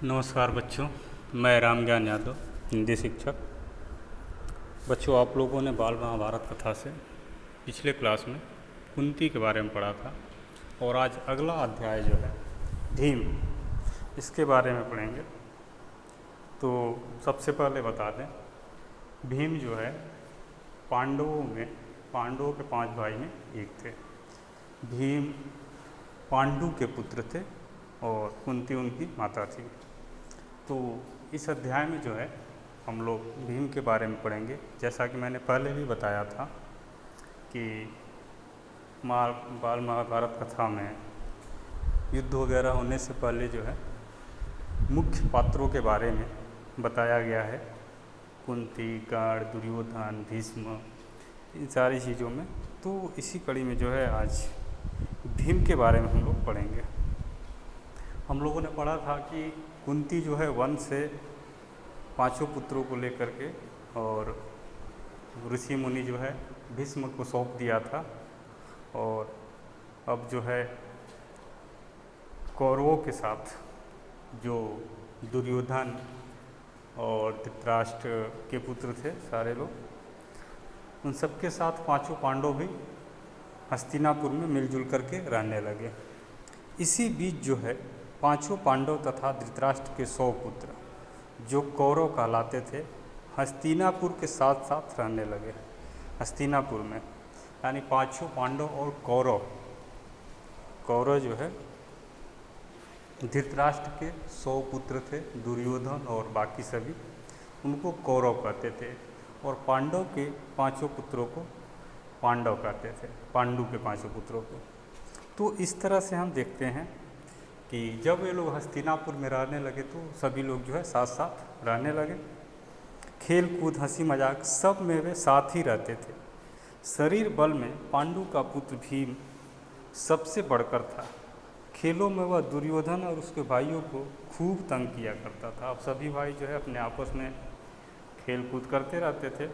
नमस्कार बच्चों, मैं राम ज्ञान यादव, हिंदी शिक्षक। बच्चों, आप लोगों ने बाल महाभारत कथा से पिछले क्लास में कुंती के बारे में पढ़ा था और आज अगला अध्याय जो है भीम, इसके बारे में पढ़ेंगे। तो सबसे पहले बता दें, भीम जो है पांडवों के 5 भाई में एक थे। भीम पांडु के पुत्र थे और कुंती उनकी माता थी। तो इस अध्याय में जो है हम लोग भीम के बारे में पढ़ेंगे। जैसा कि मैंने पहले भी बताया था कि बाल महाभारत कथा में युद्ध वगैरह होने से पहले जो है मुख्य पात्रों के बारे में बताया गया है। कुंती, कर्ण, दुर्योधन, भीष्म, इन सारी चीज़ों में। तो इसी कड़ी में जो है आज भीम के बारे में हम लोग पढ़ेंगे। हम लोगों ने पढ़ा था कि कुंती जो है वन से 5 पुत्रों को लेकर के और ऋषि मुनि जो है भीष्म को सौंप दिया था। और अब जो है कौरवों के साथ जो दुर्योधन और धृतराष्ट्र के पुत्र थे सारे लोग, उन सबके साथ 5 पांडव भी हस्तिनापुर में मिलजुल करके रहने लगे। इसी बीच जो है 5 पांडव तथा धृतराष्ट्र के 100 पुत्र जो कौरव कहलाते थे, हस्तिनापुर के साथ साथ रहने लगे। हस्तिनापुर में यानी 5 पांडव और कौरव जो है धृतराष्ट्र के 100 पुत्र थे, दुर्योधन और बाकी सभी, उनको कौरव कहते थे। और पांडव के 5 पुत्रों को पांडव कहते थे, पांडु के 5 पुत्रों को। तो इस तरह से हम देखते हैं कि जब ये लोग हस्तिनापुर में रहने लगे तो सभी लोग जो है साथ साथ रहने लगे। खेल कूद, हंसी मजाक सब में वे साथ ही रहते थे। शरीर बल में पांडु का पुत्र भीम सबसे बढ़कर था। खेलों में वह दुर्योधन और उसके भाइयों को खूब तंग किया करता था। अब सभी भाई जो है अपने आपस में खेल कूद करते रहते थे।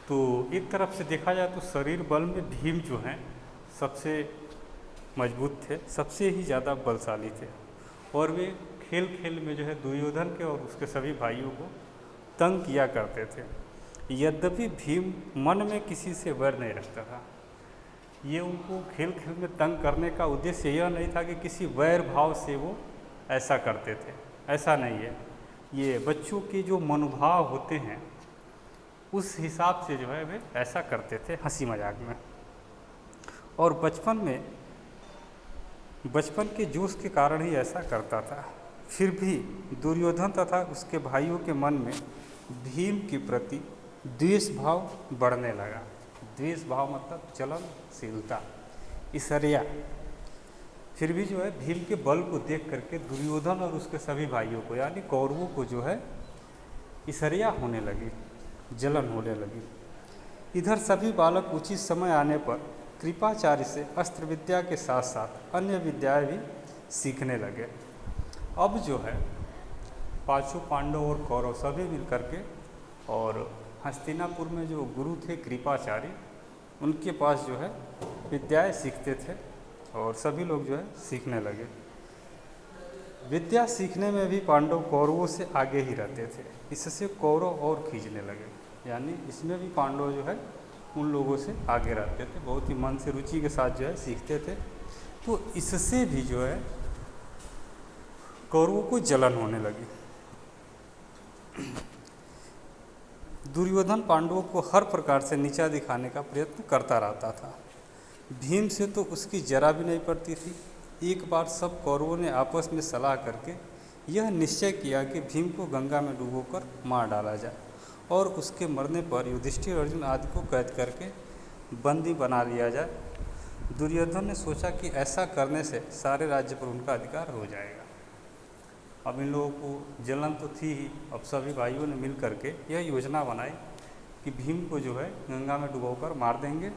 तो एक तरफ से देखा जाए तो शरीर बल में भीम जो हैं सबसे मजबूत थे, सबसे ही ज़्यादा बलशाली थे। और वे खेल खेल में जो है दुर्योधन के और उसके सभी भाइयों को तंग किया करते थे। यद्यपि भीम मन में किसी से वैर नहीं रखता था। ये उनको खेल खेल में तंग करने का उद्देश्य यह नहीं था कि किसी वैर भाव से वो ऐसा करते थे, ऐसा नहीं है। ये बच्चों के जो मनोभाव होते हैं उस हिसाब से जो है वे ऐसा करते थे हंसी मजाक में। और बचपन के जोश के कारण ही ऐसा करता था। फिर भी दुर्योधन तथा उसके भाइयों के मन में भीम के प्रति द्वेष भाव बढ़ने लगा। द्वेष भाव मतलब चलनशीलता, ईर्ष्या। फिर भी जो है भीम के बल को देख करके दुर्योधन और उसके सभी भाइयों को यानी कौरवों को जो है ईर्ष्या होने लगी, जलन होने लगी। इधर सभी बालक उचित समय आने पर कृपाचार्य से अस्त्र विद्या के साथ साथ अन्य विद्याएं भी सीखने लगे। अब जो है 5 पांडव और कौरव सभी मिल करके और हस्तिनापुर में जो गुरु थे कृपाचार्य, उनके पास जो है विद्याएं सीखते थे और सभी लोग जो है सीखने लगे। विद्या सीखने में भी पांडव कौरवों से आगे ही रहते थे। इससे कौरव और खींचने लगे, यानी इसमें भी पांडव जो है उन लोगों से आगे रहते थे, बहुत ही मन से रुचि के साथ जो है सीखते थे। तो इससे भी जो है कौरवों को जलन होने लगी। दुर्योधन पांडवों को हर प्रकार से नीचा दिखाने का प्रयत्न करता रहता था। भीम से तो उसकी जरा भी नहीं पड़ती थी। एक बार सब कौरवों ने आपस में सलाह करके यह निश्चय किया कि भीम को गंगा में डुबोकर मार डाला जाए और उसके मरने पर युधिष्ठिर, अर्जुन आदि को कैद करके बंदी बना लिया जाए। दुर्योधन ने सोचा कि ऐसा करने से सारे राज्य पर उनका अधिकार हो जाएगा। अब इन लोगों को जलन तो थी ही। अब सभी भाइयों ने मिल करके यह योजना बनाई कि भीम को जो है गंगा में डुबोकर मार देंगे।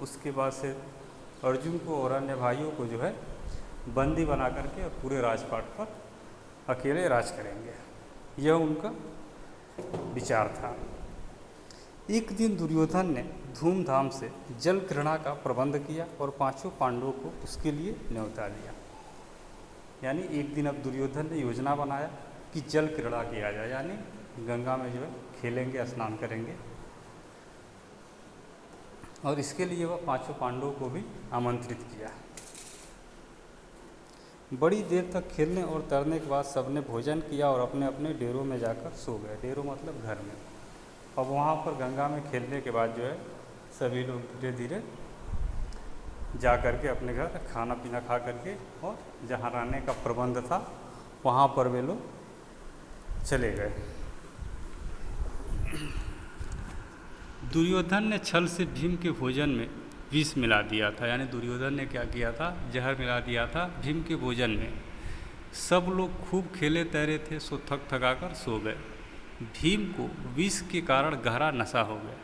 उसके बाद से अर्जुन को और अन्य भाइयों को जो है बंदी बना करके और पूरे राजपाट पर अकेले राज करेंगे। यह उनका विचार था। एक दिन दुर्योधन ने धूमधाम से जल क्रीड़ा का प्रबंध किया और 5 पांडवों को उसके लिए न्योता दिया। यानी एक दिन अब दुर्योधन ने योजना बनाया कि जल क्रीड़ा किया जाए, यानी गंगा में जो है खेलेंगे, स्नान करेंगे। और इसके लिए वह पांचों पांडवों को भी आमंत्रित किया। बड़ी देर तक खेलने और तैरने के बाद सबने भोजन किया और अपने अपने डेरों में जाकर सो गए। डेरों मतलब घर में। अब वहाँ पर गंगा में खेलने के बाद जो है सभी लोग धीरे धीरे जा कर के अपने घर खाना पीना खा करके और जहाँ रहने का प्रबंध था वहाँ पर वे लोग चले गए। दुर्योधन ने छल से भीम के भोजन में विष मिला दिया था, यानी दुर्योधन ने क्या किया था, जहर मिला दिया था भीम के भोजन में। सब लोग खूब खेले तैरे थे, सो थक थकाकर सो गए। भीम को विष के कारण गहरा नशा हो गया।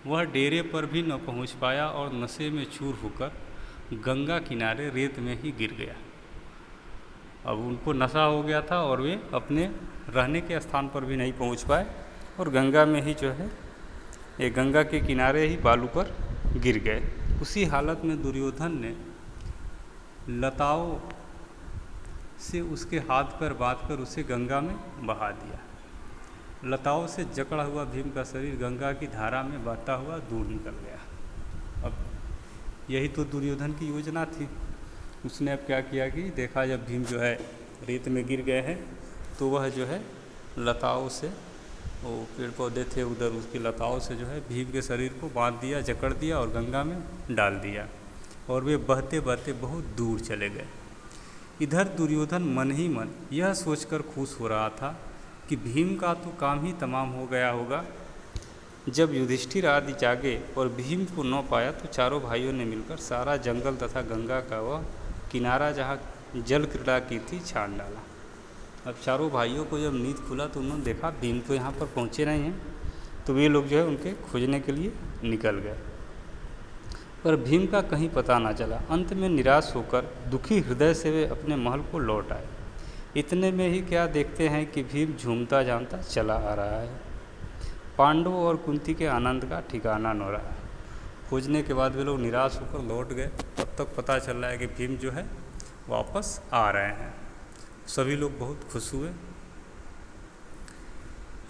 वह डेरे पर भी न पहुंच पाया और नशे में चूर होकर गंगा किनारे रेत में ही गिर गया। अब उनको नशा हो गया था और वे अपने रहने के स्थान पर भी नहीं पहुंच पाए और गंगा में ही जो है ये गंगा के किनारे ही बालू पर गिर गए। उसी हालत में दुर्योधन ने लताओं से उसके हाथ पर बांध कर उसे गंगा में बहा दिया। लताओं से जकड़ा हुआ भीम का शरीर गंगा की धारा में बहता हुआ दूर निकल गया। अब यही तो दुर्योधन की योजना थी। उसने अब क्या किया कि देखा जब भीम जो है रेत में गिर गए हैं तो वह जो है लताओं से, वो पेड़ पौधे थे उधर, उसकी लताओं से जो है भीम के शरीर को बांध दिया, जकड़ दिया और गंगा में डाल दिया और वे बहते बहते बहुत दूर चले गए। इधर दुर्योधन मन ही मन यह सोचकर खुश हो रहा था कि भीम का तो काम ही तमाम हो गया होगा। जब युधिष्ठिर आदि जागे और भीम को न पाया तो चारों भाइयों ने मिलकर सारा जंगल तथा गंगा का वह किनारा जहाँ जल क्रीड़ा की थी छान डाला। अब चारों भाइयों को जब नींद खुला तो उन्होंने देखा भीम तो यहाँ पर पहुँचे नहीं हैं, तो वे लोग जो है उनके खोजने के लिए निकल गए, पर भीम का कहीं पता ना चला। अंत में निराश होकर दुखी हृदय से वे अपने महल को लौट आए। इतने में ही क्या देखते हैं कि भीम झूमता झामता चला आ रहा है। पांडवों और कुंती के आनंद का ठिकाना न रहा। खोजने के बाद वे लोग निराश होकर लौट गए। तब तक पता चल रहा है कि भीम जो है वापस आ रहे हैं। सभी लोग बहुत खुश हुए।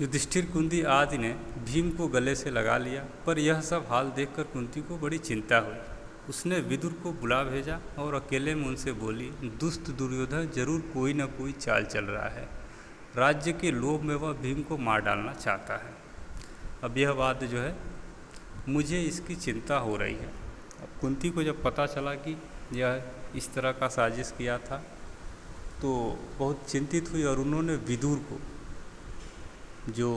युधिष्ठिर कुंती आदि ने भीम को गले से लगा लिया, पर यह सब हाल देखकर कुंती को बड़ी चिंता हुई। उसने विदुर को बुला भेजा और अकेले में उनसे बोली, दुष्ट दुर्योधन जरूर कोई न कोई चाल चल रहा है। राज्य के लोभ में वह भीम को मार डालना चाहता है। अब यह बात जो है मुझे इसकी चिंता हो रही है। अब कुंती को जब पता चला कि यह इस तरह का साजिश किया था तो बहुत चिंतित हुई और उन्होंने विदुर को, जो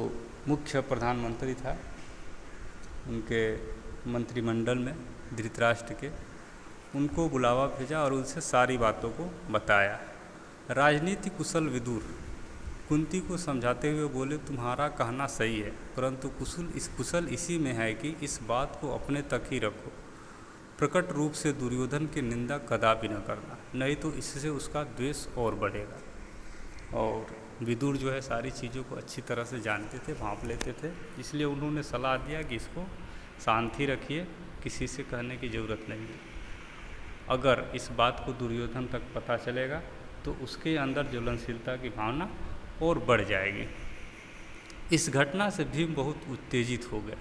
मुख्य प्रधानमंत्री था उनके मंत्रिमंडल में धृतराष्ट्र के, उनको बुलावा भेजा और उनसे सारी बातों को बताया। राजनीति कुशल विदुर कुंती को समझाते हुए बोले, तुम्हारा कहना सही है, परंतु कुशल इसी में है कि इस बात को अपने तक ही रखो। प्रकट रूप से दुर्योधन की निंदा कदापि न करना, नहीं तो इससे उसका द्वेष और बढ़ेगा। और विदुर जो है सारी चीज़ों को अच्छी तरह से जानते थे, भांप लेते थे, इसलिए उन्होंने सलाह दिया कि इसको शांति रखिए, किसी से कहने की ज़रूरत नहीं है। अगर इस बात को दुर्योधन तक पता चलेगा तो उसके अंदर ज्वलनशीलता की भावना और बढ़ जाएगी। इस घटना से भीम बहुत उत्तेजित हो गया।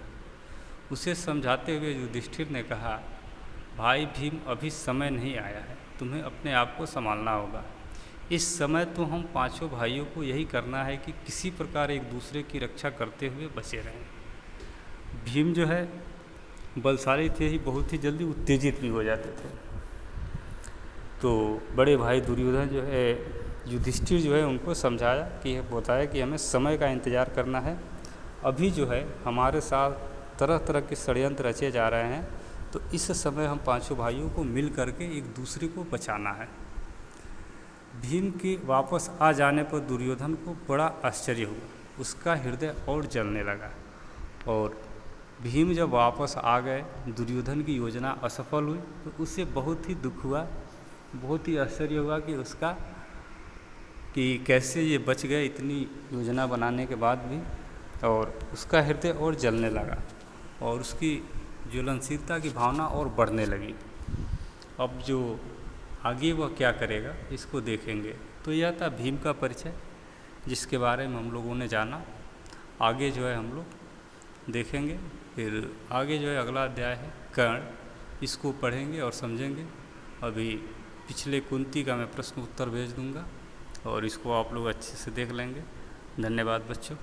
उसे समझाते हुए युधिष्ठिर ने कहा, भाई भीम, अभी समय नहीं आया है, तुम्हें अपने आप को संभालना होगा। इस समय तो हम पांचों भाइयों को यही करना है कि किसी प्रकार एक दूसरे की रक्षा करते हुए बचे रहें। भीम जो है बलशाली थे ही, बहुत ही जल्दी उत्तेजित भी हो जाते थे। तो बड़े भाई दुर्योधन जो है युधिष्ठिर जो है उनको समझाया कि बताया कि हमें समय का इंतज़ार करना है। अभी जो है हमारे साथ तरह तरह के षड्यंत्र रचे जा रहे हैं, तो इस समय हम पांचों भाइयों को मिल करके एक दूसरे को बचाना है। भीम के वापस आ जाने पर दुर्योधन को बड़ा आश्चर्य हुआ, उसका हृदय और जलने लगा। और भीम जब वापस आ गए, दुर्योधन की योजना असफल हुई तो उसे बहुत ही दुख हुआ, बहुत ही आश्चर्य हुआ कि उसका कि कैसे ये बच गए इतनी योजना बनाने के बाद भी। और उसका हृदय और जलने लगा और उसकी ज्वलनशीलता की भावना और बढ़ने लगी। अब जो आगे वह क्या करेगा इसको देखेंगे। तो यह था भीम का परिचय, जिसके बारे में हम लोगों ने जाना। आगे जो है हम लोग देखेंगे। फिर आगे जो है अगला अध्याय है कर्ण, इसको पढ़ेंगे और समझेंगे। अभी पिछले कुंती का मैं प्रश्न उत्तर भेज दूंगा और इसको आप लोग अच्छे से देख लेंगे। धन्यवाद बच्चों।